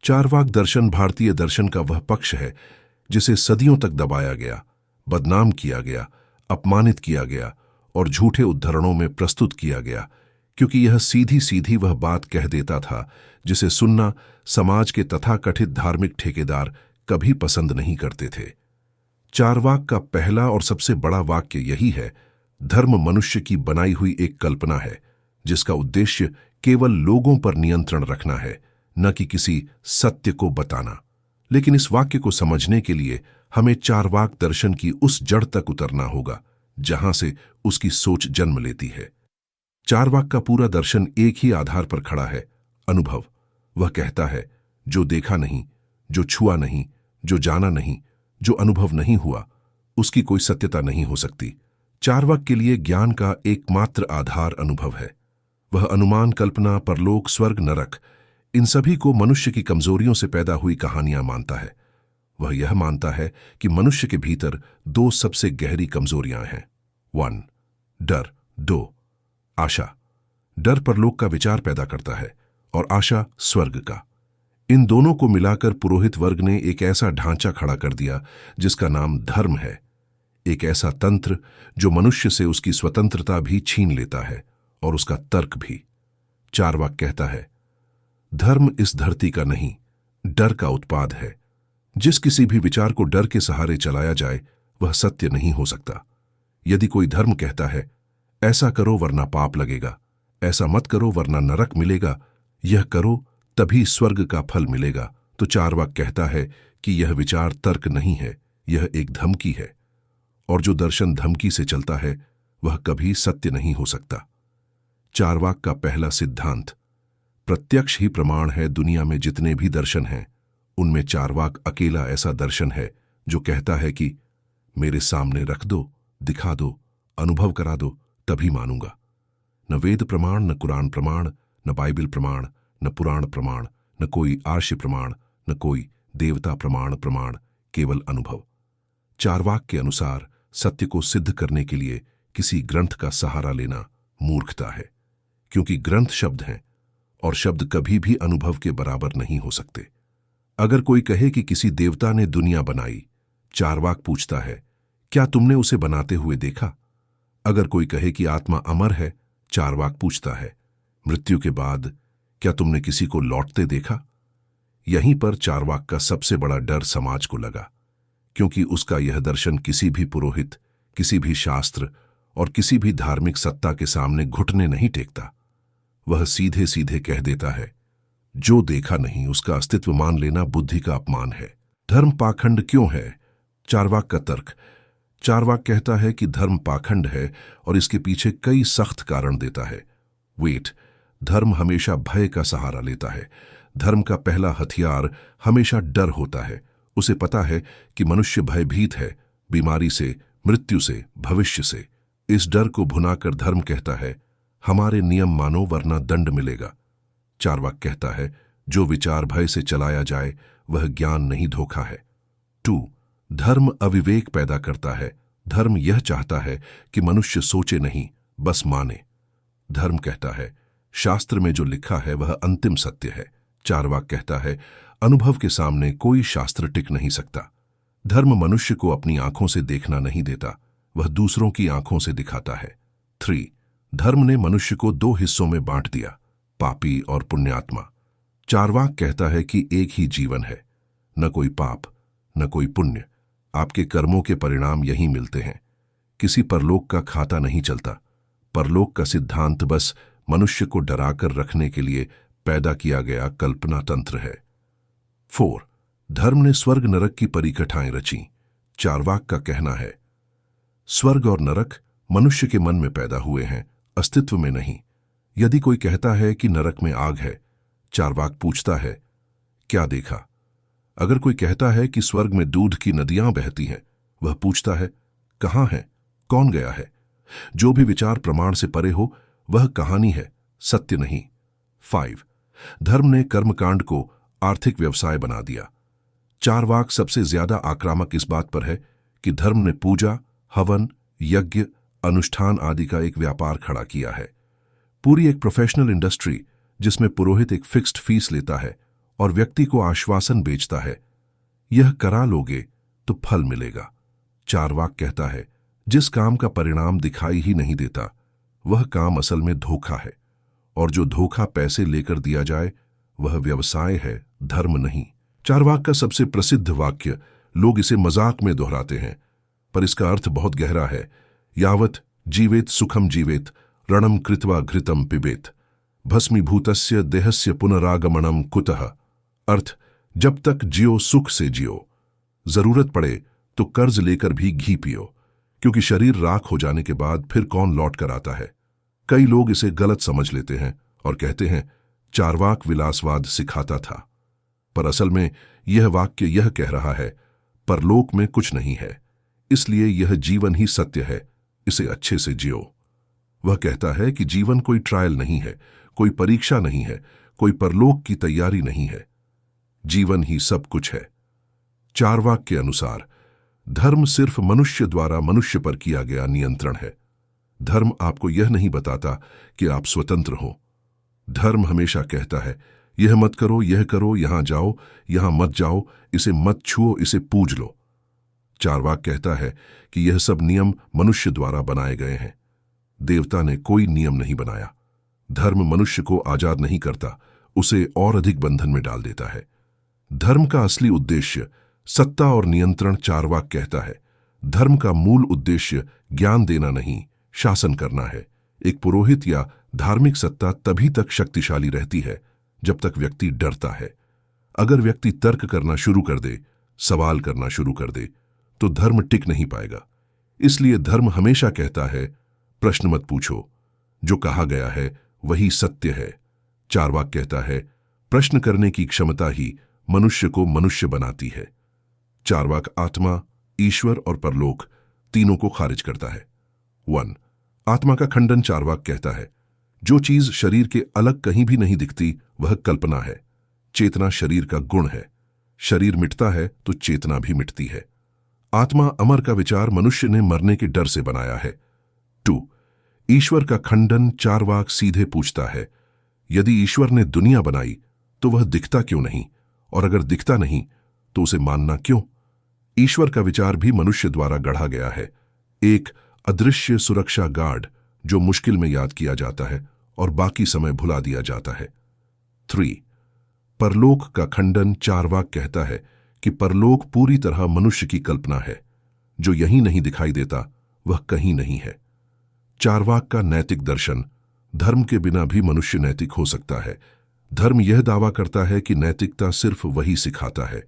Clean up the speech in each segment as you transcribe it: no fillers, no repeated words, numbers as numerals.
चारवाक दर्शन भारतीय दर्शन का वह पक्ष है जिसे सदियों तक दबाया गया, बदनाम किया गया, अपमानित किया गया और झूठे उद्धरणों में प्रस्तुत किया गया, क्योंकि यह सीधी सीधी वह बात कह देता था जिसे सुनना समाज के तथाकथित धार्मिक ठेकेदार कभी पसंद नहीं करते थे। चारवाक का पहला और सबसे बड़ा वाक्य यही है, धर्म मनुष्य की बनाई हुई एक कल्पना है जिसका उद्देश्य केवल लोगों पर नियंत्रण रखना है, न कि किसी सत्य को बताना। लेकिन इस वाक्य को समझने के लिए हमें चारवाक दर्शन की उस जड़ तक उतरना होगा जहां से उसकी सोच जन्म लेती है। चारवाक का पूरा दर्शन एक ही आधार पर खड़ा है, अनुभव। वह कहता है, जो देखा नहीं, जो छुआ नहीं, जो जाना नहीं, जो अनुभव नहीं हुआ, उसकी कोई सत्यता नहीं हो सकती। चारवाक के लिए ज्ञान का एकमात्र आधार अनुभव है। वह अनुमान, कल्पना, परलोक, स्वर्ग, नरक, इन सभी को मनुष्य की कमजोरियों से पैदा हुई कहानियां मानता है। वह यह मानता है कि मनुष्य के भीतर दो सबसे गहरी कमजोरियां हैं। 1. डर। 2. आशा। डर परलोक का विचार पैदा करता है और आशा स्वर्ग का। इन दोनों को मिलाकर पुरोहित वर्ग ने एक ऐसा ढांचा खड़ा कर दिया जिसका नाम धर्म है, एक ऐसा तंत्र जो मनुष्य से उसकी स्वतंत्रता भी छीन लेता है और उसका तर्क भी। चारवाक कहता है, धर्म इस धरती का नहीं, डर का उत्पाद है। जिस किसी भी विचार को डर के सहारे चलाया जाए वह सत्य नहीं हो सकता। यदि कोई धर्म कहता है, ऐसा करो वरना पाप लगेगा, ऐसा मत करो वरना नरक मिलेगा, यह करो तभी स्वर्ग का फल मिलेगा, तो चारवाक कहता है कि यह विचार तर्क नहीं है, यह एक धमकी है। और जो दर्शन धमकी से चलता है वह कभी सत्य नहीं हो सकता। चारवाक का पहला सिद्धांत, प्रत्यक्ष ही प्रमाण है। दुनिया में जितने भी दर्शन हैं उनमें चारवाक अकेला ऐसा दर्शन है जो कहता है कि मेरे सामने रख दो, दिखा दो, अनुभव करा दो, तभी मानूंगा। न वेद प्रमाण, न कुरान प्रमाण, न बाइबिल प्रमाण, न पुराण प्रमाण, न कोई आर्ष प्रमाण, न कोई देवता प्रमाण, केवल अनुभव। चारवाक के अनुसार सत्य को सिद्ध करने के लिए किसी ग्रंथ का सहारा लेना मूर्खता है, क्योंकि ग्रंथ शब्द हैं और शब्द कभी भी अनुभव के बराबर नहीं हो सकते। अगर कोई कहे कि किसी देवता ने दुनिया बनाई, चारवाक पूछता है, क्या तुमने उसे बनाते हुए देखा? अगर कोई कहे कि आत्मा अमर है, चारवाक पूछता है, मृत्यु के बाद क्या तुमने किसी को लौटते देखा? यहीं पर चारवाक का सबसे बड़ा डर समाज को लगा, क्योंकि उसका यह दर्शन किसी भी पुरोहित, किसी भी शास्त्र और किसी भी धार्मिक सत्ता के सामने घुटने नहीं टेकता। वह सीधे सीधे कह देता है, जो देखा नहीं उसका अस्तित्व मान लेना बुद्धि का अपमान है। धर्म पाखंड क्यों है? चारवाक का तर्क। चारवाक कहता है कि धर्म पाखंड है और इसके पीछे कई सख्त कारण देता है। वेट, धर्म हमेशा भय का सहारा लेता है। धर्म का पहला हथियार हमेशा डर होता है। उसे पता है कि मनुष्य भयभीत है, बीमारी से, मृत्यु से, भविष्य से। इस डर को भुनाकर धर्म कहता है, हमारे नियम मानो वरना दंड मिलेगा। चारवाक कहता है, जो विचार भय से चलाया जाए वह ज्ञान नहीं, धोखा है। 2. धर्म अविवेक पैदा करता है। धर्म यह चाहता है कि मनुष्य सोचे नहीं, बस माने। धर्म कहता है, शास्त्र में जो लिखा है वह अंतिम सत्य है। चारवाक कहता है, अनुभव के सामने कोई शास्त्र टिक नहीं सकता। धर्म मनुष्य को अपनी आंखों से देखना नहीं देता, वह दूसरों की आंखों से दिखाता है। 3. धर्म ने मनुष्य को दो हिस्सों में बांट दिया, पापी और पुण्यात्मा। चारवाक कहता है कि एक ही जीवन है, न कोई पाप, न कोई पुण्य। आपके कर्मों के परिणाम यही मिलते हैं। किसी परलोक का खाता नहीं चलता। परलोक का सिद्धांत बस मनुष्य को डराकर रखने के लिए पैदा किया गया कल्पना तंत्र है। 4. धर्म ने स्वर्ग नरक की परिकथाएं रची। चारवाक का कहना है, स्वर्ग और नरक मनुष्य के मन में पैदा हुए हैं, अस्तित्व में नहीं। यदि कोई कहता है कि नरक में आग है, चारवाक पूछता है, क्या देखा? अगर कोई कहता है कि स्वर्ग में दूध की नदियां बहती हैं, वह पूछता है, कहां है, कौन गया है? जो भी विचार प्रमाण से परे हो वह कहानी है, सत्य नहीं। 5. धर्म ने कर्मकांड को आर्थिक व्यवसाय बना दिया। चारवाक सबसे ज्यादा आक्रामक इस बात पर है कि धर्म ने पूजा, हवन, यज्ञ, अनुष्ठान आदि का एक व्यापार खड़ा किया है। पूरी एक प्रोफेशनल इंडस्ट्री जिसमें पुरोहित एक फिक्स्ड फीस लेता है और व्यक्ति को आश्वासन बेचता है, यह करा लोगे तो फल मिलेगा। चार्वाक कहता है, जिस काम का परिणाम दिखाई ही नहीं देता वह काम असल में धोखा है, और जो धोखा पैसे लेकर दिया जाए वह व्यवसाय है, धर्म नहीं। चार्वाक का सबसे प्रसिद्ध वाक्य, लोग इसे मजाक में दोहराते हैं, पर इसका अर्थ बहुत गहरा है। यावत जीवेत सुखम जीवेत रणम कृत्वा घृतम पिबेत भस्मीभूतस्य देहस्य पुनरागमनम कुतः। अर्थ, जब तक जियो सुख से जियो, जरूरत पड़े तो कर्ज लेकर भी घी पियो, क्योंकि शरीर राख हो जाने के बाद फिर कौन लौट कर आता है। कई लोग इसे गलत समझ लेते हैं और कहते हैं चार्वाक विलासवाद सिखाता था, पर असल में यह वाक्य यह कह रहा है, परलोक में कुछ नहीं है, इसलिए यह जीवन ही सत्य है, इसे अच्छे से जियो। वह कहता है कि जीवन कोई ट्रायल नहीं है, कोई परीक्षा नहीं है, कोई परलोक की तैयारी नहीं है, जीवन ही सब कुछ है। चार्वाक के अनुसार धर्म सिर्फ मनुष्य द्वारा मनुष्य पर किया गया नियंत्रण है। धर्म आपको यह नहीं बताता कि आप स्वतंत्र हो। धर्म हमेशा कहता है, यह मत करो, यह करो, यहां जाओ, यहां मत जाओ, इसे मत छुओ, इसे पूज लो। चार्वाक कहता है कि यह सब नियम मनुष्य द्वारा बनाए गए हैं, देवता ने कोई नियम नहीं बनाया। धर्म मनुष्य को आजाद नहीं करता, उसे और अधिक बंधन में डाल देता है। धर्म का असली उद्देश्य सत्ता और नियंत्रण, चार्वाक कहता है, धर्म का मूल उद्देश्य ज्ञान देना नहीं, शासन करना है। एक पुरोहित या धार्मिक सत्ता तभी तक शक्तिशाली रहती है जब तक व्यक्ति डरता है। अगर व्यक्ति तर्क करना शुरू कर दे, सवाल करना शुरू कर दे, तो धर्म टिक नहीं पाएगा। इसलिए धर्म हमेशा कहता है, प्रश्न मत पूछो, जो कहा गया है वही सत्य है। चार्वाक कहता है, प्रश्न करने की क्षमता ही मनुष्य को मनुष्य बनाती है। चार्वाक आत्मा, ईश्वर और परलोक तीनों को खारिज करता है। 1. आत्मा का खंडन। चार्वाक कहता है, जो चीज शरीर के अलग कहीं भी नहीं दिखती वह कल्पना है। चेतना शरीर का गुण है, शरीर मिटता है तो चेतना भी मिटती है। आत्मा अमर का विचार मनुष्य ने मरने के डर से बनाया है। 2. ईश्वर का खंडन। चार्वाक सीधे पूछता है, यदि ईश्वर ने दुनिया बनाई तो वह दिखता क्यों नहीं, और अगर दिखता नहीं तो उसे मानना क्यों? ईश्वर का विचार भी मनुष्य द्वारा गढ़ा गया है, एक अदृश्य सुरक्षा गार्ड जो मुश्किल में याद किया जाता है और बाकी समय भुला दिया जाता है। 3. परलोक का खंडन। चार्वाक कहता है कि परलोक पूरी तरह मनुष्य की कल्पना है, जो यहीं नहीं दिखाई देता वह कहीं नहीं है। चार्वाक का नैतिक दर्शन। धर्म के बिना भी मनुष्य नैतिक हो सकता है। धर्म यह दावा करता है कि नैतिकता सिर्फ वही सिखाता है।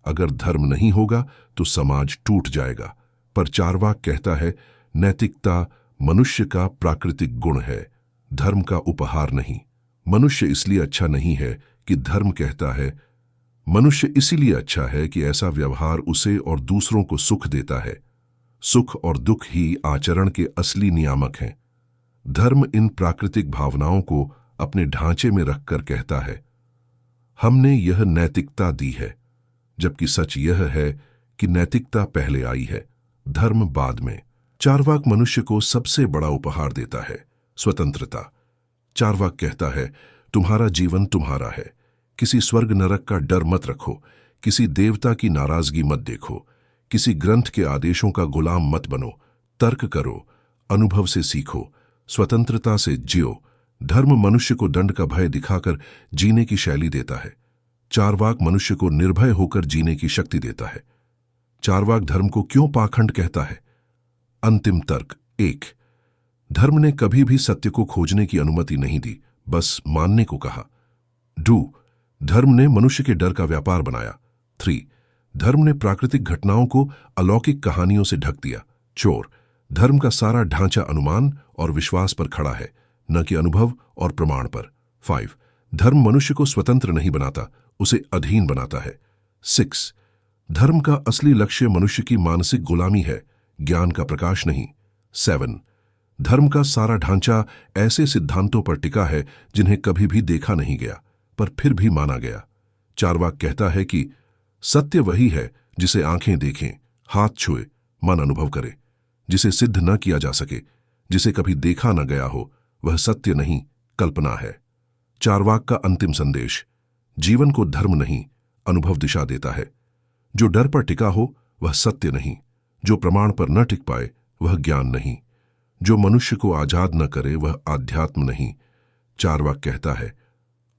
अगर धर्म नहीं होगा तो समाज टूट जाएगा, पर चार्वाक कहता है नैतिकता मनुष्य का प्राकृतिक गुण है, धर्म का उपहार नहीं। मनुष्य इसलिए अच्छा नहीं है कि धर्म कहता है, मनुष्य इसीलिए अच्छा है कि ऐसा व्यवहार उसे और दूसरों को सुख देता है। सुख और दुख ही आचरण के असली नियामक हैं। धर्म इन प्राकृतिक भावनाओं को अपने ढांचे में रखकर कहता है, हमने यह नैतिकता दी है, जबकि सच यह है कि नैतिकता पहले आई है, धर्म बाद में। चार्वाक मनुष्य को सबसे बड़ा उपहार देता है, स्वतंत्रता। चार्वाक कहता है, तुम्हारा जीवन तुम्हारा है, किसी स्वर्ग नरक का डर मत रखो, किसी देवता की नाराजगी मत देखो, किसी ग्रंथ के आदेशों का गुलाम मत बनो, तर्क करो, अनुभव से सीखो, स्वतंत्रता से जियो। धर्म मनुष्य को दंड का भय दिखाकर जीने की शैली देता है। चार्वाक मनुष्य को निर्भय होकर जीने की शक्ति देता है। चार्वाक धर्म को क्यों पाखंड कहता है? अंतिम तर्क। 1. धर्म ने कभी भी सत्य को खोजने की अनुमति नहीं दी, बस मानने को कहा। 2. धर्म ने मनुष्य के डर का व्यापार बनाया। 3. धर्म ने प्राकृतिक घटनाओं को अलौकिक कहानियों से ढक दिया। चोर। धर्म का सारा ढांचा अनुमान और विश्वास पर खड़ा है, न कि अनुभव और प्रमाण पर। 5. धर्म मनुष्य को स्वतंत्र नहीं बनाता, उसे अधीन बनाता है। 6. धर्म का असली लक्ष्य मनुष्य की मानसिक गुलामी है, ज्ञान का प्रकाश नहीं। 7. धर्म का सारा ढांचा ऐसे सिद्धांतों पर टिका है जिन्हें कभी भी देखा नहीं गया, पर फिर भी माना गया। चार्वाक कहता है कि सत्य वही है जिसे आंखें देखें, हाथ छुए, मन अनुभव करे, जिसे सिद्ध न किया जा सके, जिसे कभी देखा न गया हो, वह सत्य नहीं, कल्पना है। चार्वाक का अंतिम संदेश, जीवन को धर्म नहीं, अनुभव दिशा देता है। जो डर पर टिका हो वह सत्य नहीं, जो प्रमाण पर न टिक पाए वह ज्ञान नहीं, जो मनुष्य को आजाद न करे वह आध्यात्म नहीं। चार्वाक कहता है,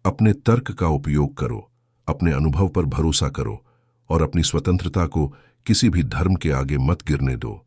अपने तर्क का उपयोग करो, अपने अनुभव पर भरोसा करो और अपनी स्वतंत्रता को किसी भी धर्म के आगे मत गिरने दो।